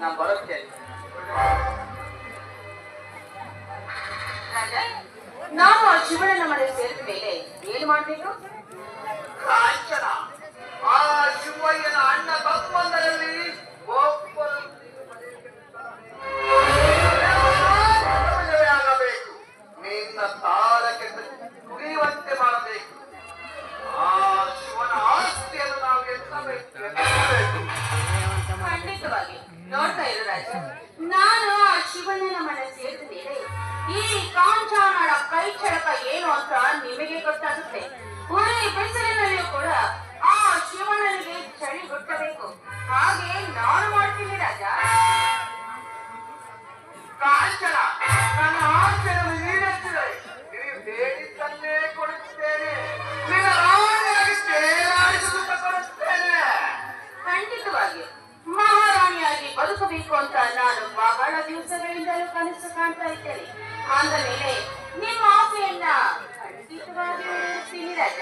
ನಾನು ಬರುತ್ತೇನೆ. ನಾನು ಆ ಶಿವಣ್ಣನ ಮನೆ ಸೇರಿದ ಮೇಲೆ ಏನು ಮಾಡ್ಬೇಕು? ಕಾಂಚನ, ಆ ಶಿವಯ್ಯನ ಅಣ್ಣ ತಮ್ಮಂದರಲ್ಲಿ ಒಬ್ಬರು ಆಗಬೇಕು. ನಿನ್ನ ತಾಳಕ್ಕೆ ಕುಡಿಯುವಂತೆ ಮಾಡಬೇಕು. ಆ ಶಿವನ ಆಸ್ತಿಯನ್ನು ನಾವು ಎತ್ತಬೇಕು. ಖಂಡಿತವಾಗಿ ನೋಡ್ತಾ ಇರು ರಾಜ. ನಾನು ಆ ಶಿವಣ್ಣನ ಮನೆ ಸೇರಿದ ಮೇಲೆ ಈ ಕಾಂಚಾಣಳ ಕೈ ಚಳಕ ಏನು ಅಂತ ನಿಮಗೆ ಗೊತ್ತಾಗುತ್ತೆ. ಉರಿ ಬಿಸಿಲಿನಲ್ಲಿಯೂ ಕೂಡ ಆ ಶಿವಣ್ಣನಿಗೆ ಚಳಿ ಹುಟ್ಟಬೇಕು. ಹಾಗೆ ನಾನು ಮಾಡ್ತೀನಿ ರಾಜ. ಕಾಂಚನ, ನನ್ನ ಆಸೆಯನ್ನು ಈಡೇರಿಸಿದರೆ ನೀವು ಬೇಡಿದ್ದನ್ನೇ ಕೊಡುತ್ತೇನೆ. ನಿನ್ನ ರಾಣಿಯಾಗಿ ತೇಲಾಡಿಸುತ್ತ ಕೊಡುತ್ತೇನೆ. ಖಂಡಿತವಾಗಿಯೂ ಮಹಾರಾಣಿಯಾಗಿ ಬದುಕಬೇಕು ಅಂತ ನಾನು ಬಹಳ ದಿವಸಗಳಿಂದಲೂ ಕನಸು ಕಾಣ್ತಾ ಇದ್ದೇನೆ. ಅಂದ ಮೇಲೆ ನಿಮ್ಮ ಆಸೆಯನ್ನ ಖಂಡಿತವಾಗಿ ಈಡೇರಿಸ್ತೀನಿ ರಾಜ.